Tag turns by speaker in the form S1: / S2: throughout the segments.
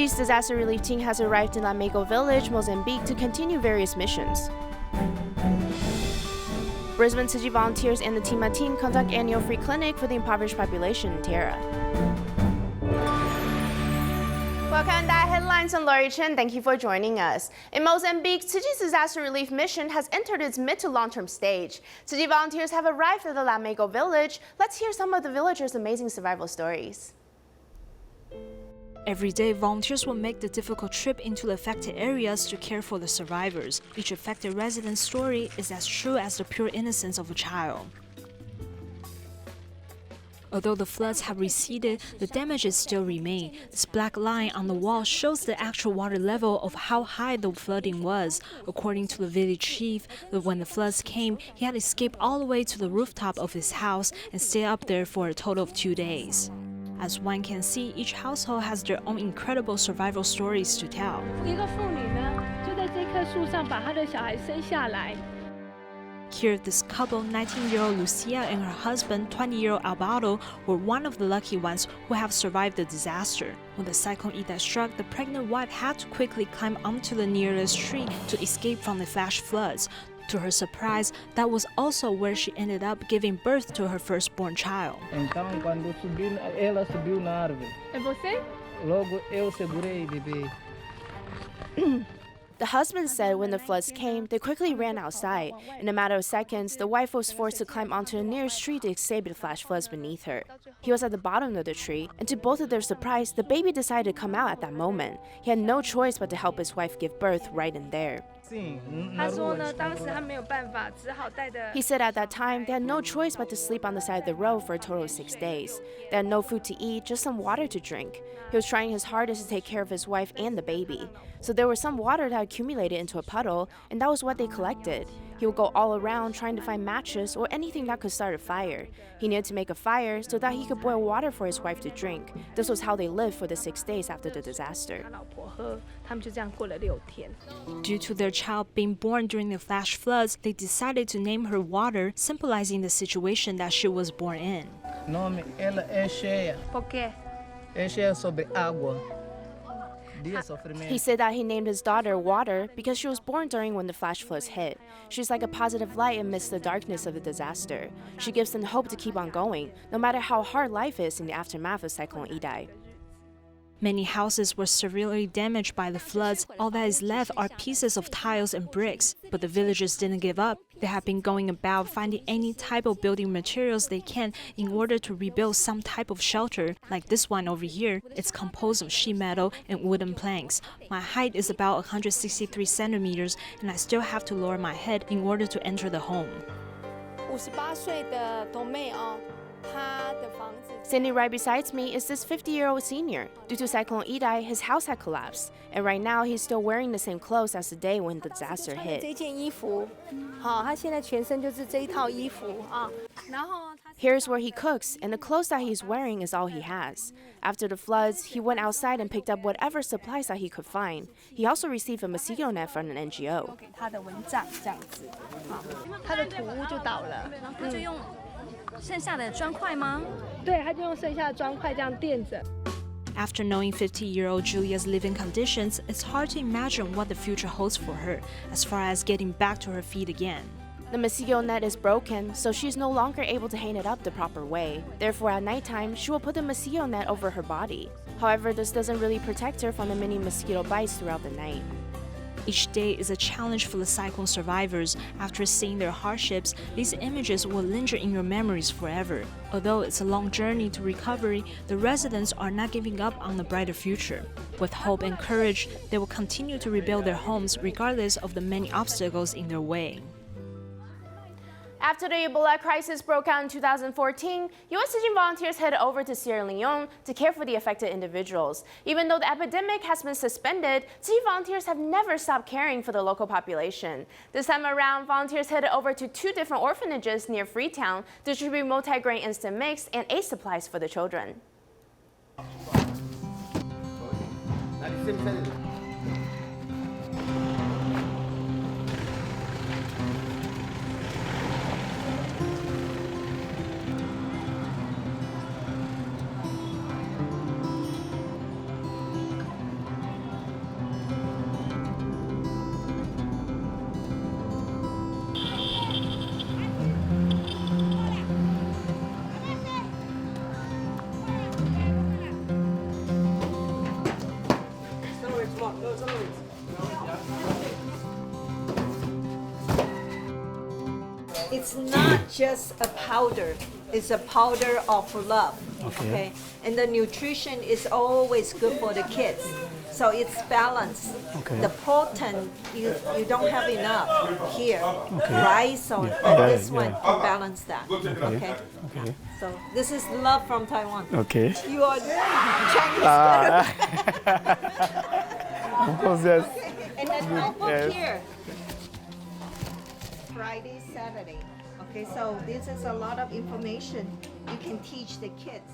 S1: Tzu Chi's disaster relief team has arrived in Lamego Village, Mozambique to continue various missions. Brisbane Tzu Chi volunteers and the TIMA team conduct annual free clinic for the impoverished population in Tierra. Welcome to DaAi Headlines. I'm Lori Chen. Thank you for joining us. In Mozambique, Tzu Chi's disaster relief mission has entered its mid to long-term stage. Tzu Chi volunteers have arrived at the Lamego Village. Let's hear some of the villagers' amazing survival stories.
S2: Every day, volunteers will make the difficult trip into the affected areas to care for the survivors. Each affected resident's story is as true as the pure innocence of a child. Although the floods have receded, the damages still remain. This black line on the wall shows the actual water level of how high the flooding was. According to the village chief, when the floods came, he had escaped all the way to the rooftop of his house and stayed up there for a total of 2 days. As one can see, each household has their own incredible survival stories to tell. Here, this couple, 19-year-old Lucia and her husband, 20-year-old Alberto, were one of the lucky ones who have survived the disaster. When the cyclone Idai struck, the pregnant wife had to quickly climb onto the nearest tree to escape from the flash floods. To her surprise, that was also where she ended up giving birth to her firstborn child.
S3: Então, quando subiu, ela subiu na árvore.
S1: É você?
S3: Logo eu segurei bebê.
S1: The husband said when the floods came, they quickly ran outside. In a matter of seconds, the wife was forced to climb onto the nearest tree to escape the flash floods beneath her. He was at the bottom of the tree, and to both of their surprise, the baby decided to come out at that moment. He had no choice but to help his wife give birth right in there. He said at that time, they had no choice but to sleep on the side of the road for a total of 6 days. They had no food to eat, just some water to drink. He was trying his hardest to take care of his wife and the baby. So there was some water that accumulated into a puddle, and that was what they collected. He would go all around trying to find matches or anything that could start a fire. He needed to make a fire so that he could boil water for his wife to drink. This was how they lived for the 6 days after the disaster.
S2: Due to their child being born during the flash floods, they decided to name her Water, symbolizing the situation that she was born in.
S3: Nome ela é cheia.
S1: Por quê?
S3: É cheia sobre água.
S1: He said that he named his daughter Water because she was born during when the flash floods hit. She's like a positive light amidst the darkness of the disaster. She gives them hope to keep on going, no matter how hard life is in the aftermath of Cyclone Idai.
S2: Many houses were severely damaged by the floods. All that is left are pieces of tiles and bricks. But the villagers didn't give up. They have been going about finding any type of building materials they can in order to rebuild some type of shelter, like this one over here. It's composed of sheet metal and wooden planks. My height is about 163 centimeters, and I still have to lower my head in order to enter the home.
S1: Standing right beside me is this 50-year-old senior. Due to Cyclone Idai, his house had collapsed, and right now he's still wearing the same clothes as the day when the disaster hit. Here's where he cooks, and the clothes that he's wearing is all he has. After the floods, he went outside and picked up whatever supplies that he could find. He also received a mosquito net from an NGO.
S2: After knowing 50-year-old Julia's living conditions, it's hard to imagine what the future holds for her, as far as getting back to her feet again.
S1: The mosquito net is broken, so she's no longer able to hang it up the proper way. Therefore, at nighttime, she will put the mosquito net over her body. However, this doesn't really protect her from the many mosquito bites throughout the night.
S2: Each day is a challenge for the cyclone survivors. After seeing their hardships, these images will linger in your memories forever. Although it's a long journey to recovery, the residents are not giving up on the brighter future. With hope and courage, they will continue to rebuild their homes regardless of the many obstacles in their way.
S1: After the Ebola crisis broke out in 2014, U.S. teaching volunteers headed over to Sierra Leone to care for the affected individuals. Even though the epidemic has been suspended, teaching volunteers have never stopped caring for the local population. This time around, volunteers headed over to 2 different orphanages near Freetown to distribute multi-grain instant mix and aid supplies for the children.
S4: it's not just a powder. It's a powder of love. Okay. And the nutrition is always good for the kids. So it's balanced.
S5: Okay.
S4: The protein, you don't have enough here, right? So but this one can balance that. Okay. So this is love from Taiwan.
S5: Okay.
S4: You are Chinese.
S5: Of course, yes.
S4: And then notebook
S5: Yes.
S4: here. Friday, Saturday. Okay, so this is a lot of information you can teach the kids.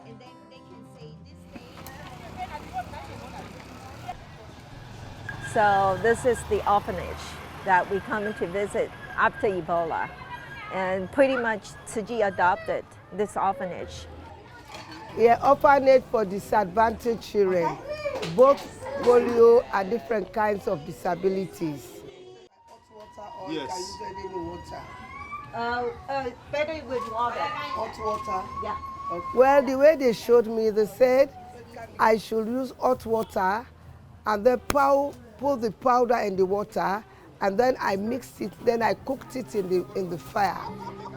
S4: And then they can say this day. So this is the orphanage that we come to visit after Ebola. And pretty much Tzu Chi adopted this orphanage.
S6: Yeah, orphanage for disadvantaged children, both polio and different kinds of disabilities.
S7: Yes.
S4: Better with water.
S6: Hot water?
S4: Yeah.
S6: Well, the way they showed me, they said I should use hot water and then put the powder in the water, and then I mixed it, then I cooked it in the fire,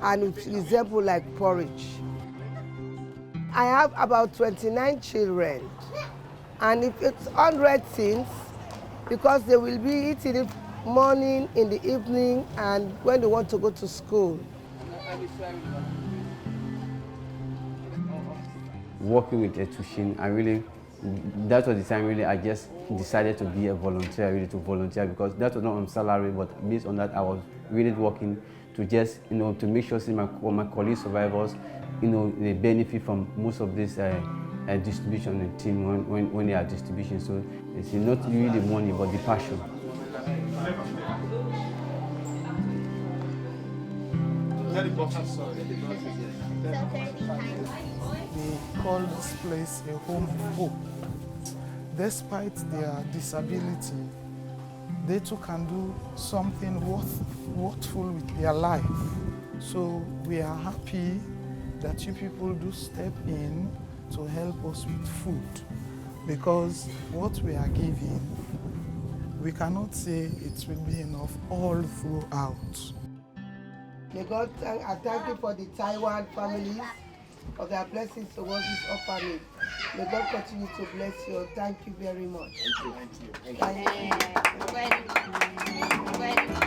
S6: and it resembled like porridge. I have about 29 children, and if it's 100 things, because they will be eating it morning, in the evening, and when they want to go to school.
S8: Working with Tzu Chi, that was the time really I just decided to be a volunteer, really to volunteer, because that was not on salary, but based on that I was really working to just, to make sure my colleague survivors, they benefit from most of this distribution and team when they are distribution. So it's not really the money, but the passion.
S7: They
S9: call this place a home of hope. Despite their disability, they too can do something worthful with their life. So we are happy that you people do step in to help us with food, because what we are giving, we cannot say it will be enough all throughout.
S6: May God thank you for the Taiwan families, for their blessings towards this orphanage. May God continue to bless you. Thank you very much. Thank you.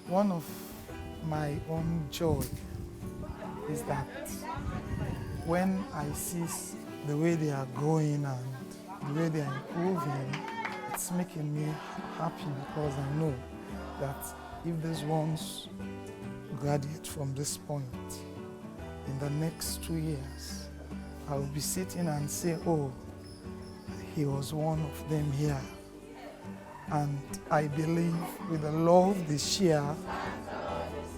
S9: One of my own joy is that when I see the way they are growing and the way they are improving, it's making me happy, because I know that if these ones graduate from this point, in the next 2 years, I will be sitting and say, oh, he was one of them here. And I believe with the love they share,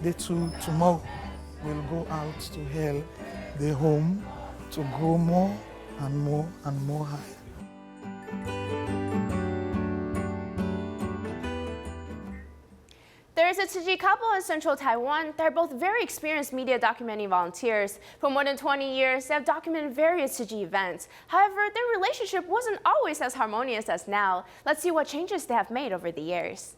S9: they too tomorrow will go out to help the home to grow more and more and more high.
S1: There is a Tzu Chi couple in central Taiwan. They're both very experienced media documenting volunteers. For more than 20 years, they have documented various Tzu Chi events. However, their relationship wasn't always as harmonious as now. Let's see what changes they have made over the years.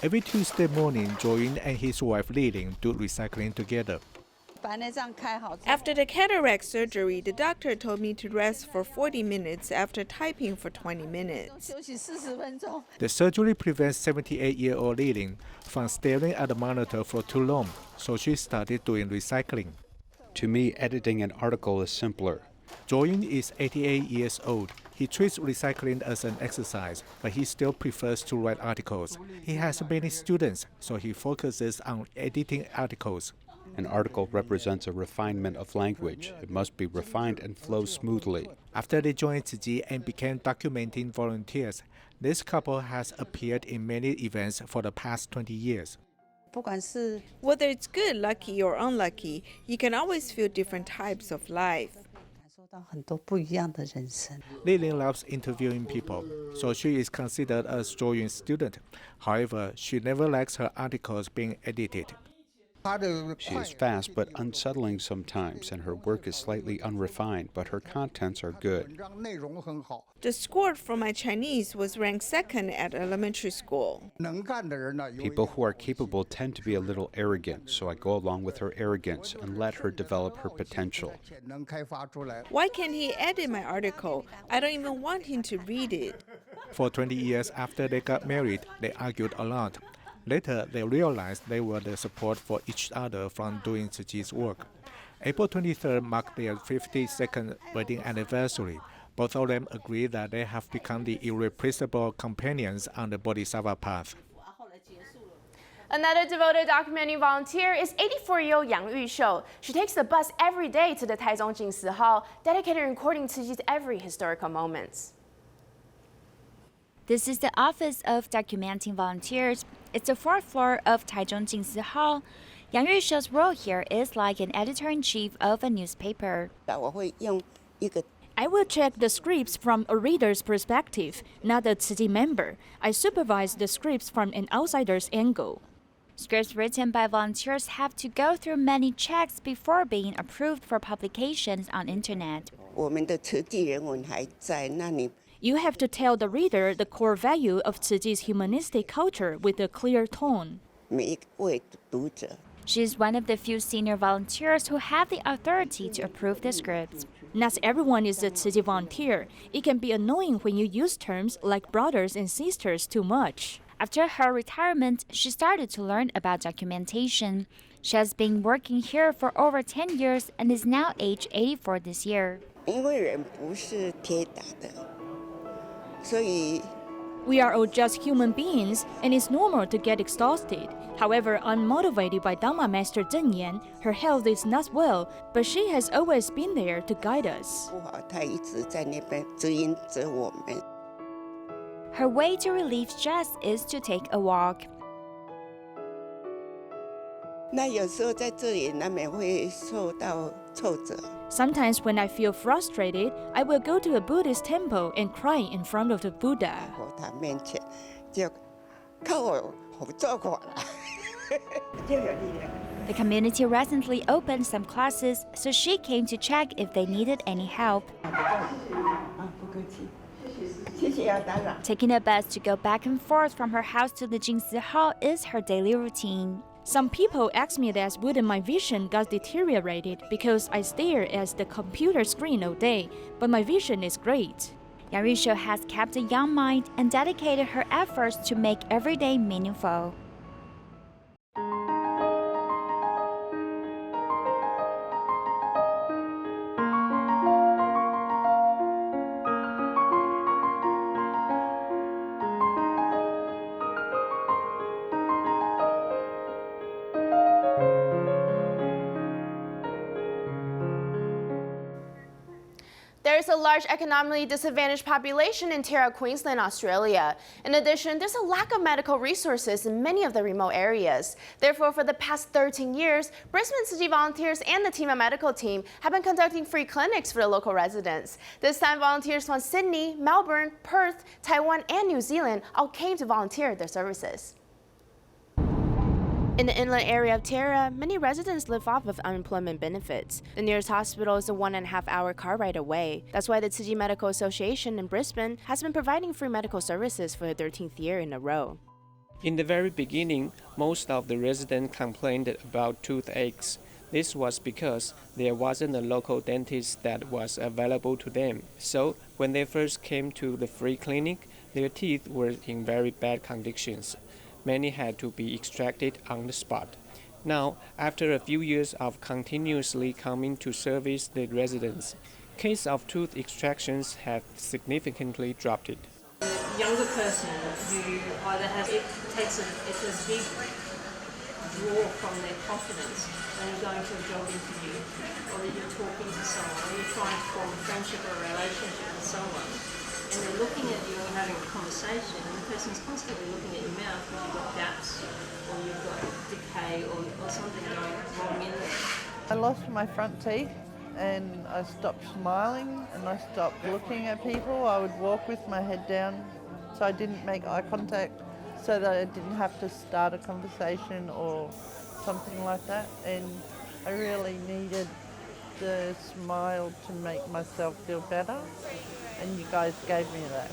S10: Every Tuesday morning, Joyin and his wife Lilin do recycling together.
S11: After the cataract surgery, the doctor told me to rest for 40 minutes after typing for 20 minutes.
S10: The surgery prevents 78-year-old Lilin from staring at the monitor for too long, so she started doing recycling.
S12: To me, editing an article is simpler.
S10: Joyin is 88 years old. He treats recycling as an exercise, but he still prefers to write articles. He has many students, so he focuses on editing articles.
S12: An article represents a refinement of language. It must be refined and flow smoothly.
S10: After they joined Tzu Chi and began documenting volunteers, this couple has appeared in many events for the past 20 years.
S11: Whether it's good, lucky, or unlucky, you can always feel different types of life.
S10: Lilin loves interviewing people, so she is considered a Joyin's student. However, she never likes her articles being edited.
S12: She is fast but unsettling sometimes, and her work is slightly unrefined, but her contents are good.
S11: The score for my Chinese was ranked second at elementary school.
S12: People who are capable tend to be a little arrogant, so I go along with her arrogance and let her develop her potential.
S11: Why can't he edit my article? I don't even want him to read it.
S10: For 20 years after they got married, they argued a lot. Later, they realized they were the support for each other from doing Tzu Chi's work. April 23rd marked their 52nd wedding anniversary. Both of them agree that they have become the irreplaceable companions on the Bodhisattva path.
S1: Another devoted documenting volunteer is 84-year-old Yang Yushou. She takes the bus every day to the Taichung Jingsi Hall, dedicated to recording Tzu Chi's every historical moments.
S5: This is the office of documenting volunteers. It's the fourth floor of Taichung Jingsi Hall. Yang Yushou's role here is like an editor-in-chief of a newspaper.
S2: I will check the scripts from a reader's perspective, not a Tzu Chi member. I supervise the scripts from an outsider's angle.
S5: Scripts written by volunteers have to go through many checks before being approved for publications on internet.
S2: You have to tell the reader the core value of Tzu Chi's humanistic culture with a clear tone.
S5: She is one of the few senior volunteers who have the authority to approve the scripts.
S2: Not everyone is a Tzu Chi volunteer. It can be annoying when you use terms like brothers and sisters too much.
S5: After her retirement, she started to learn about documentation. She has been working here for over 10 years and is now age 84 this year.
S2: We are all just human beings, and it's normal to get exhausted. However, I'm motivated by Dhamma Master Zheng Yan. Her health is not well, but she has always been there to guide us.
S5: Her way to relieve stress is to take a walk.
S2: Sometimes when I feel frustrated, I will go to a Buddhist temple and cry in front of the Buddha.
S5: The community recently opened some classes, so she came to check if they needed any help. Taking a bus to go back and forth from her house to the Jingsi Hall is her daily routine.
S2: Some people ask me that wouldn't my vision got deteriorated because I stare at the computer screen all day, but my vision is great.
S5: Yang Yushou has kept a young mind and dedicated her efforts to make every day meaningful.
S1: There is a large economically disadvantaged population in Terra, Queensland, Australia. In addition, there's a lack of medical resources in many of the remote areas. Therefore, for the past 13 years, Brisbane Tzu Chi volunteers and the TIMA medical team have been conducting free clinics for the local residents. This time, volunteers from Sydney, Melbourne, Perth, Taiwan, and New Zealand all came to volunteer their services. In the inland area of Terra, many residents live off of unemployment benefits. The nearest hospital is a 1.5-hour car ride away. That's why the Tzu Chi Medical Association in Brisbane has been providing free medical services for the 13th year in a row.
S13: In the very beginning, most of the residents complained about toothaches. This was because there wasn't a local dentist that was available to them. So, when they first came to the free clinic, their teeth were in very bad conditions. Many had to be extracted on the spot. Now, after a few years of continuously coming to service the residents, cases of tooth extractions have significantly dropped.
S4: Younger person who either has it's a big draw from their confidence when you're going to a job interview, or that you're talking to someone, or you're trying to form a friendship or a relationship with someone, and they're looking at you and having a conversation, and the person's constantly looking at your mouth because you've got gaps, or you've got decay, or something going wrong in there.
S14: I lost my front teeth, and I stopped smiling, and I stopped looking at people. I would walk with my head down, so I didn't make eye contact, so that I didn't have to start a conversation or something like that, and I really needed the smile to make myself feel better, and you guys gave me that.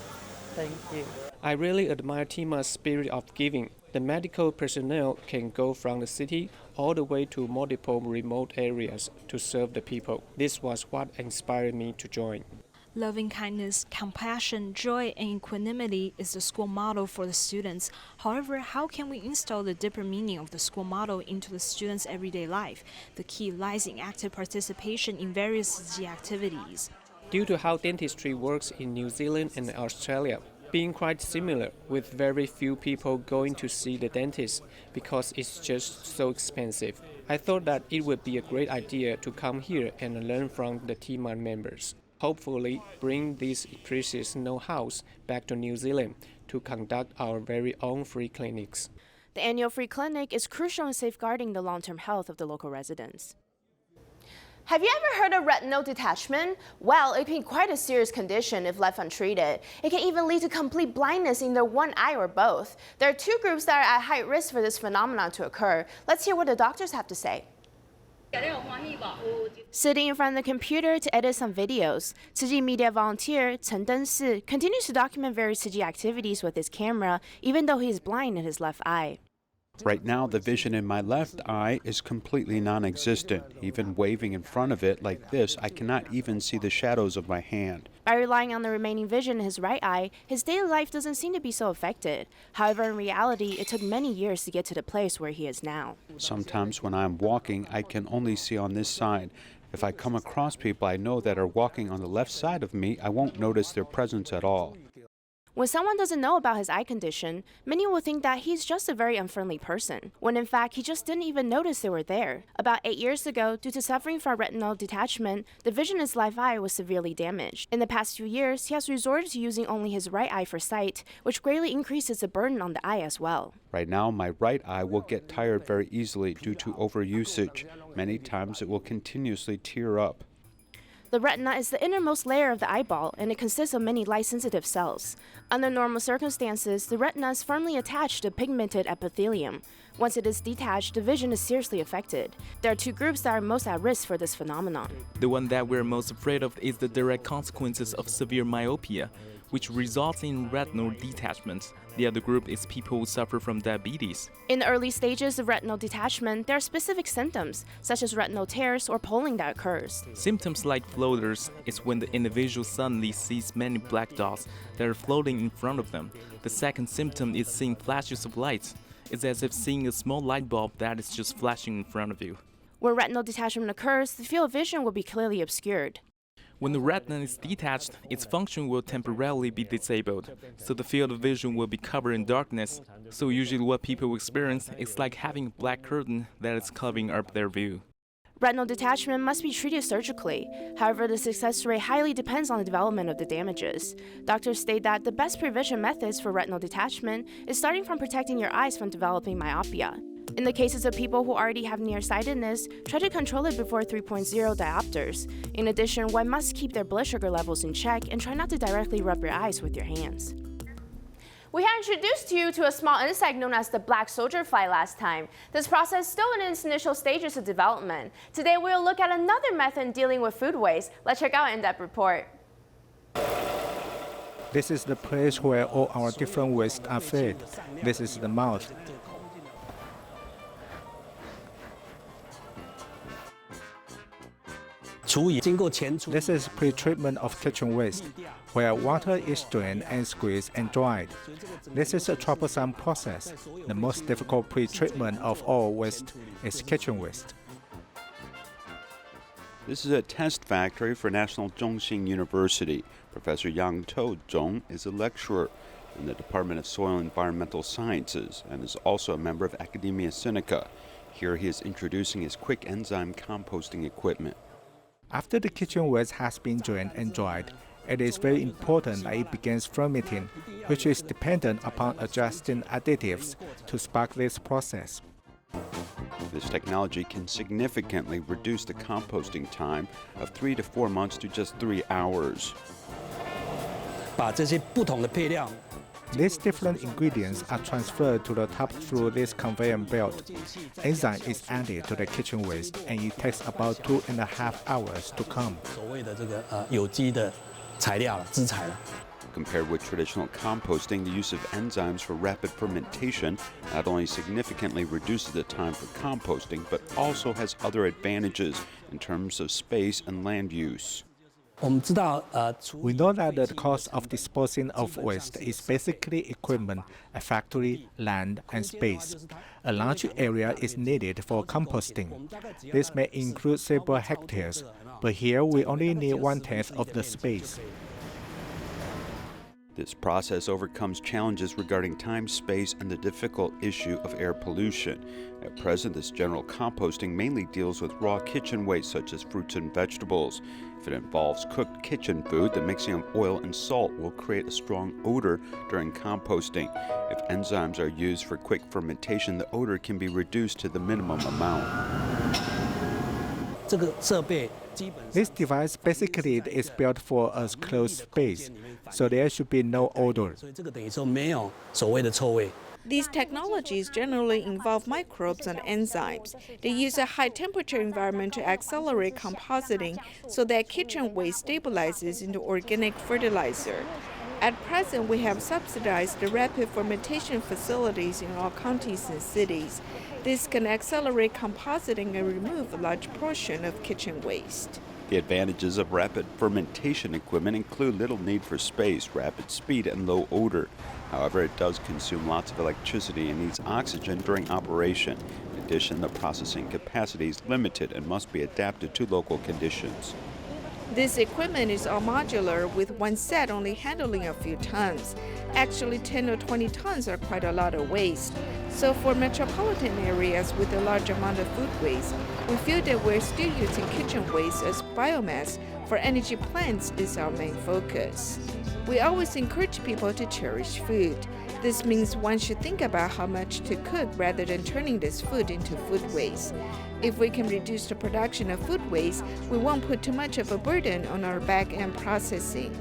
S14: Thank you.
S13: I really admire TIMA's spirit of giving. The medical personnel can go from the city all the way to multiple remote areas to serve the people. This was what inspired me to join.
S2: Loving kindness, compassion, joy, and equanimity is the school motto for the students. However, how can we install the deeper meaning of the school motto into the students' everyday life? The key lies in active participation in various Tzu Chi activities.
S13: Due to how dentistry works in New Zealand and Australia, being quite similar, with very few people going to see the dentist because it's just so expensive, I thought that it would be a great idea to come here and learn from the TIMA members. Hopefully bring these precious know-hows back to New Zealand to conduct our very own free clinics.
S1: The annual free clinic is crucial in safeguarding the long-term health of the local residents. Have you ever heard of retinal detachment? Well, it can be quite a serious condition if left untreated. It can even lead to complete blindness in either one eye or both. There are two groups that are at high risk for this phenomenon to occur. Let's hear what the doctors have to say. Sitting in front of the computer to edit some videos, Tzu Chi media volunteer Chen Densi continues to document various Tzu Chi activities with his camera, even though he is blind in his left eye.
S12: Right now, the vision in my left eye is completely non-existent. Even waving in front of it like this, I cannot even see the shadows of my hand.
S1: By relying on the remaining vision in his right eye, his daily life doesn't seem to be so affected. However, in reality, it took many years to get to the place where he is now.
S12: Sometimes when I'm walking, I can only see on this side. If I come across people I know that are walking on the left side of me, I won't notice their presence at all.
S1: When someone doesn't know about his eye condition, many will think that he's just a very unfriendly person, when in fact he just didn't even notice they were there. About 8 years ago, due to suffering from retinal detachment, the vision in his left eye was severely damaged. In the past few years, he has resorted to using only his right eye for sight, which greatly increases the burden on the eye as well.
S12: Right now, my right eye will get tired very easily due to overusage. Many times it will continuously tear up.
S1: The retina is the innermost layer of the eyeball, and it consists of many light-sensitive cells. Under normal circumstances, the retina is firmly attached to pigmented epithelium. Once it is detached, the vision is seriously affected. There are two groups that are most at risk for this phenomenon.
S15: The one that we're most afraid of is the direct consequences of severe myopia, which results in retinal detachment. The other group is people who suffer from diabetes.
S1: In the early stages of retinal detachment, there are specific symptoms, such as retinal tears or pulling that occurs.
S15: Symptoms like floaters is when the individual suddenly sees many black dots that are floating in front of them. The second symptom is seeing flashes of light. It's as if seeing a small light bulb that is just flashing in front of you.
S1: When retinal detachment occurs, the field of vision will be clearly obscured.
S15: When the retina is detached, its function will temporarily be disabled, so the field of vision will be covered in darkness. So usually what people experience is like having a black curtain that is covering up their view.
S1: Retinal detachment must be treated surgically. However, the success rate highly depends on the development of the damages. Doctors state that the best prevention methods for retinal detachment is starting from protecting your eyes from developing myopia. In the cases of people who already have nearsightedness, try to control it before 3.0 diopters. In addition, one must keep their blood sugar levels in check and try not to directly rub your eyes with your hands. We had introduced you to a small insect known as the black soldier fly last time. This process is still in its initial stages of development. Today we'll look at another method in dealing with food waste. Let's check out an in-depth report.
S10: This is the place where all our different wastes are fed. This is the mouth. This is pre-treatment of kitchen waste, where water is drained and squeezed and dried. This is a troublesome process. The most difficult pre-treatment of all waste is kitchen waste.
S12: This is a test factory for National Zhongxing University. Professor Yang To Zhong is a lecturer in the Department of Soil and Environmental Sciences and is also a member of Academia Sinica. Here he is introducing his quick enzyme composting equipment.
S10: After the kitchen waste has been drained and dried, it is very important that it begins fermenting, which is dependent upon adjusting additives to spark this process.
S12: This technology can significantly reduce the composting time of 3 to 4 months to just 3 hours.
S10: These different ingredients are transferred to the top through this conveyor belt. Enzyme is added to the kitchen waste, and it takes about 2.5 hours to come.
S12: Compared with traditional composting, the use of enzymes for rapid fermentation not only significantly reduces the time for composting, but also has other advantages in terms of space and land use.
S10: We know that the cost of disposing of waste is basically equipment, a factory, land, and space. A large area is needed for composting. This may include several hectares, but here we only need 1/10 of the space.
S12: This process overcomes challenges regarding time, space, and the difficult issue of air pollution. At present, this general composting mainly deals with raw kitchen waste such as fruits and vegetables. If it involves cooked kitchen food, the mixing of oil and salt will create a strong odor during composting. If enzymes are used for quick fermentation, the odor can be reduced to the minimum amount.
S10: This device basically is built for a closed space, so there should be no odor.
S11: These technologies generally involve microbes and enzymes. They use a high-temperature environment to accelerate compositing so that kitchen waste stabilizes into organic fertilizer. At present, we have subsidized the rapid fermentation facilities in all counties and cities. This can accelerate compositing and remove a large portion of kitchen waste.
S12: The advantages of rapid fermentation equipment include little need for space, rapid speed, and low odor. However, it does consume lots of electricity and needs oxygen during operation. In addition, the processing capacity is limited and must be adapted to local conditions.
S11: This equipment is all modular, with one set only handling a few tons. Actually, 10 or 20 tons are quite a lot of waste. So for metropolitan areas with a large amount of food waste, we feel that we're still using kitchen waste as biomass for energy plants is our main focus. We always encourage people to cherish food. This means one should think about how much to cook rather than turning this food into food waste. If we can reduce the production of food waste, we won't put too much of a burden on our back-end processing.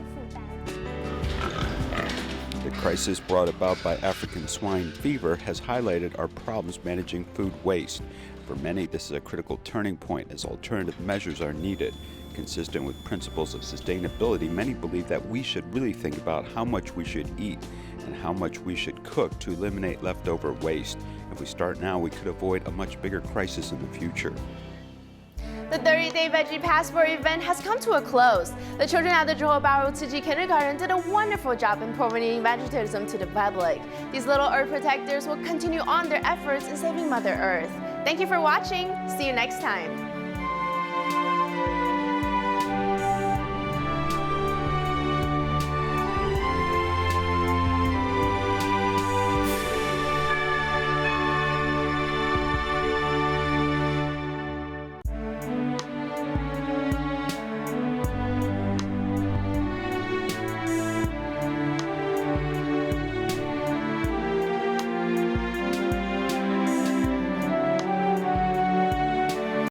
S12: The crisis brought about by African swine fever has highlighted our problems managing food waste. For many, this is a critical turning point as alternative measures are needed. Consistent with principles of sustainability, many believe that we should really think about how much we should eat and how much we should cook to eliminate leftover waste. If we start now, we could avoid a much bigger crisis in the future.
S1: The 30-day Veggie Passport event has come to a close. The children at the Ebola Tzu Chi kindergarten did a wonderful job in promoting vegetarianism to the public. These little earth protectors will continue on their efforts in saving Mother Earth. Thank you for watching. See you next time.